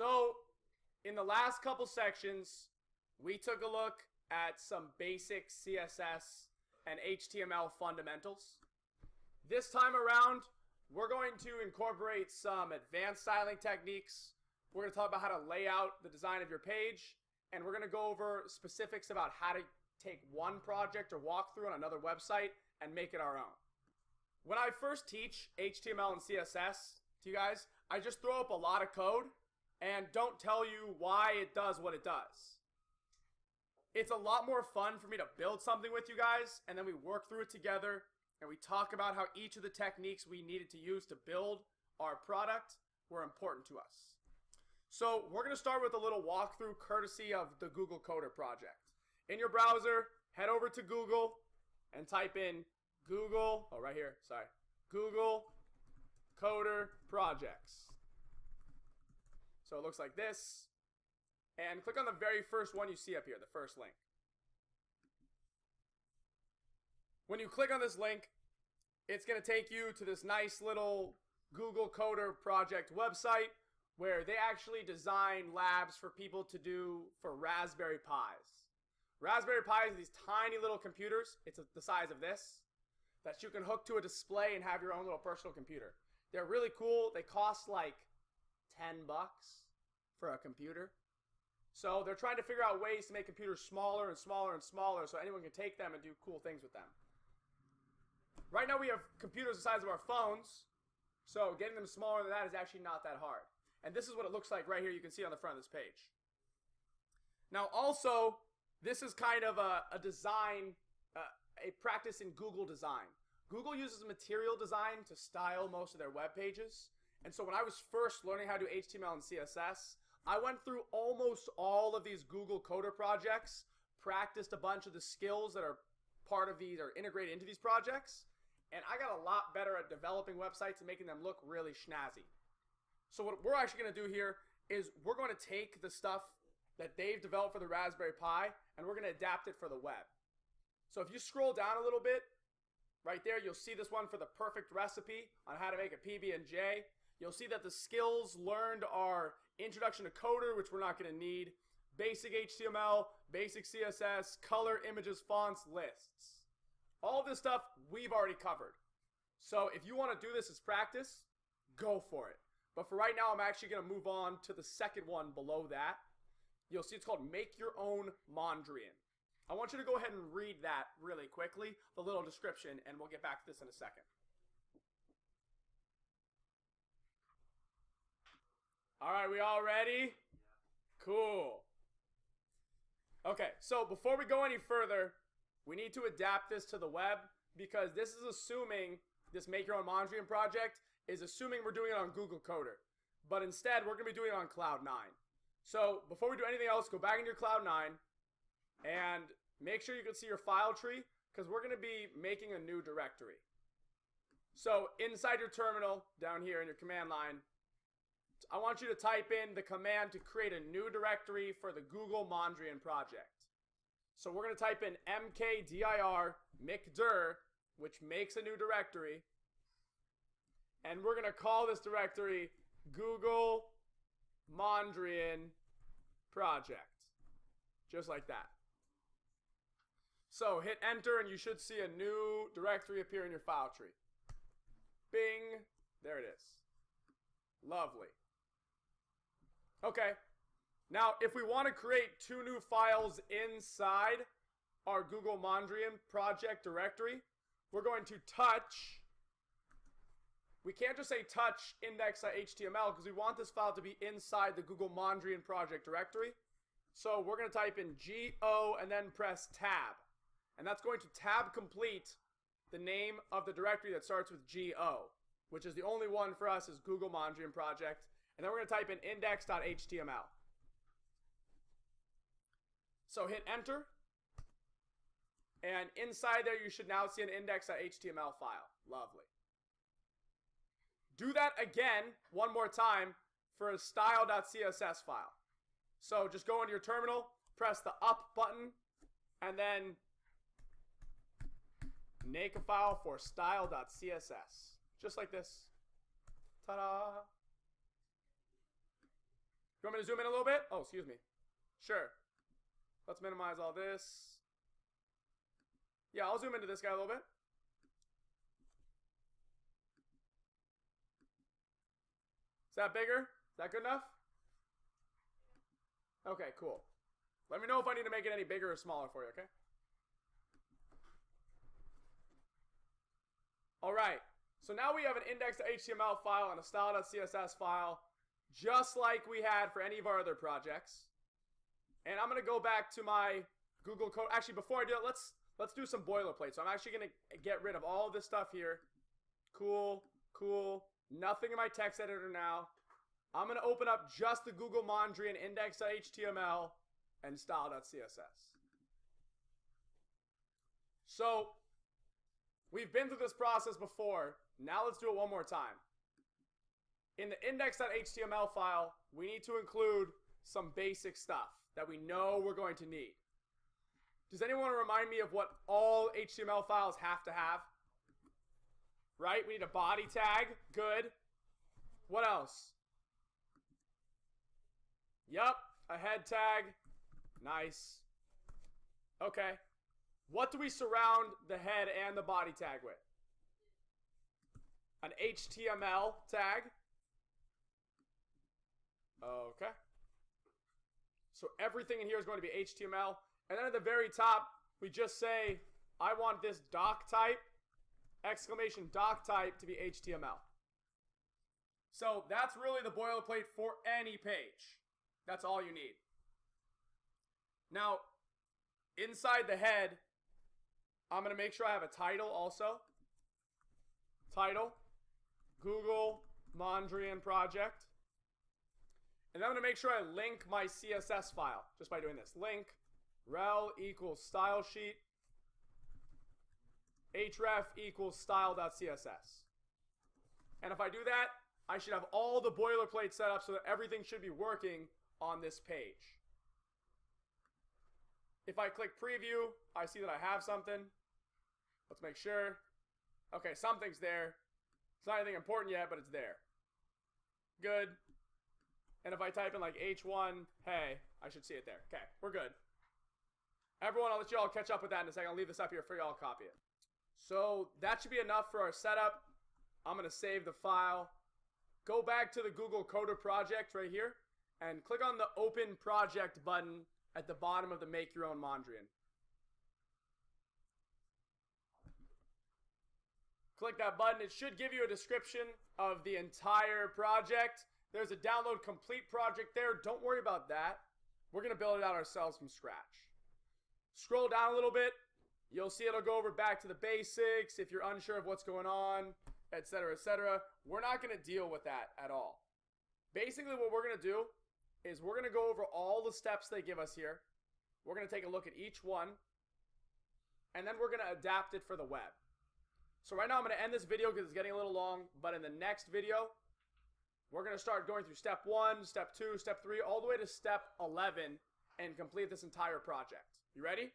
So in the last couple sections, we took a look at some basic CSS and HTML fundamentals. This time around, we're going to incorporate some advanced styling techniques. We're going to talk about how to lay out the design of your page, and we're going to go over specifics about how to take one project or walkthrough on another website and make it our own. When I first teach HTML and CSS to you guys, I just throw up a lot of code and don't tell you why it does what it does. It's a lot more fun for me to build something with you guys, and then we work through it together, and we talk about how each of the techniques we needed to use to build our product were important to us. So we're going to start with a little walkthrough courtesy of the Google Coder project. In your browser, head over to Google and type in Google Coder projects. So it looks like this. And click on the very first one you see up here, the first link. When you click on this link, it's going to take you to this nice little Google Coder project website where they actually design labs for people to do for Raspberry Pis. Raspberry Pis are these tiny little computers. It's the size of this that you can hook to a display and have your own little personal computer. They're really cool. They cost like $10 for a computer. So they're trying to figure out ways to make computers smaller and smaller and smaller so anyone can take them and do cool things with them. Right now we have computers the size of our phones, so getting them smaller than that is actually not that hard. And this is what it looks like right here. You can see on the front of this page. Now also, this is kind of a design, a practice in Google design. Google uses material design to style most of their web pages. And so when I was first learning how to do HTML and CSS, I went through almost all of these Google Coder projects, practiced a bunch of the skills that are part of these or integrated into these projects, and I got a lot better at developing websites and making them look really snazzy. So what we're actually going to do here is we're going to take the stuff that they've developed for the Raspberry Pi and we're going to adapt it for the web. So if you scroll down a little bit, right there you'll see this one for the perfect recipe on how to make a PB&J. You'll see that the skills learned are Introduction to Coder, which we're not going to need, basic HTML, basic CSS, color, images, fonts, lists. All this stuff we've already covered. So if you want to do this as practice, go for it. But for right now, I'm actually going to move on to the second one below that. You'll see it's called Make Your Own Mondrian. I want you to go ahead and read that really quickly, the little description, and we'll get back to this in a second. All right, we all ready? Cool. Okay, so before we go any further, we need to adapt this to the web because this is assuming, this Make Your Own Mondrian project is assuming we're doing it on Google Coder. But instead, we're going to be doing it on Cloud9. So before we do anything else, go back into your Cloud9 and make sure you can see your file tree because we're going to be making a new directory. So inside your terminal, down here in your command line, I want you to type in the command to create a new directory for the Google Mondrian project. So we're going to type in mkdir mkdir, which makes a new directory. And we're going to call this directory Google Mondrian project. Just like that. So hit enter and you should see a new directory appear in your file tree. Bing. There it is. Lovely. Okay, now if we want to create two new files inside our Google Mondrian project directory, we're going to touch, we can't just say touch index.html because we want this file to be inside the Google Mondrian project directory. So we're going to type in go and then press tab. And that's going to tab complete the name of the directory that starts with go, which is the only one for us is Google Mondrian project. And then we're going to type in index.html. So hit enter. And inside there, you should now see an index.html file. Lovely. Do that again, one more time, for a style.css file. So just go into your terminal, press the up button, and then make a file for style.css. Just like this. Ta-da! want me to zoom in a little bit? Oh, excuse me. Sure. Let's minimize all this. Yeah, I'll zoom into this guy a little bit. Is that bigger? Is that good enough? Okay, cool. Let me know if I need to make it any bigger or smaller for you, okay? All right. So now we have an index.html file and a style.css file, just like we had for any of our other projects. And I'm going to go back to my Google Code. Actually, before I do it, let's do some boilerplate. So I'm actually going to get rid of all of this stuff here. Cool, cool. Nothing in my text editor now. I'm going to open up just the Google Mondrian index.html and style.css. So we've been through this process before. Now let's do it one more time. In the index.html file, we need to include some basic stuff that we know we're going to need. Does anyone remind me of what all HTML files have to have? Right? We need a body tag. Good. What else? Yup. A head tag. Nice. Okay. What do we surround the head and the body tag with? An HTML tag. Okay. So everything in here is going to be HTML. And then at the very top, we just say, I want this doc type, exclamation doc type, to be HTML. So that's really the boilerplate for any page. That's all you need. Now, inside the head, I'm going to make sure I have a title also. Title, Google Mondrian project. And I'm going to make sure I link my CSS file just by doing this. Link rel equals style sheet. href equals style.css. And if I do that, I should have all the boilerplate set up so that everything should be working on this page. If I click preview, I see that I have something. Let's make sure. Okay, something's there. It's not anything important yet, but it's there. Good. And if I type in like H1, hey, I should see it there. Okay, we're good. Everyone, I'll let you all catch up with that in a second. I'll leave this up here for you all to copy it. So that should be enough for our setup. I'm going to save the file. Go back to the Google Coder project right here and click on the Open Project button at the bottom of the Make Your Own Mondrian. Click that button. It should give you a description of the entire project. There's a download complete project there. Don't worry about that. We're going to build it out ourselves from scratch. Scroll down a little bit. You'll see it'll go over back to the basics if you're unsure of what's going on, etc., etc. We're not going to deal with that at all. Basically, what we're going to do is we're going to go over all the steps they give us here. We're going to take a look at each one, and then we're going to adapt it for the web. So right now I'm going to end this video because it's getting a little long, but in the next video, we're going to start going through step 1, step 2, step 3, all the way to step 11 and complete this entire project. You ready?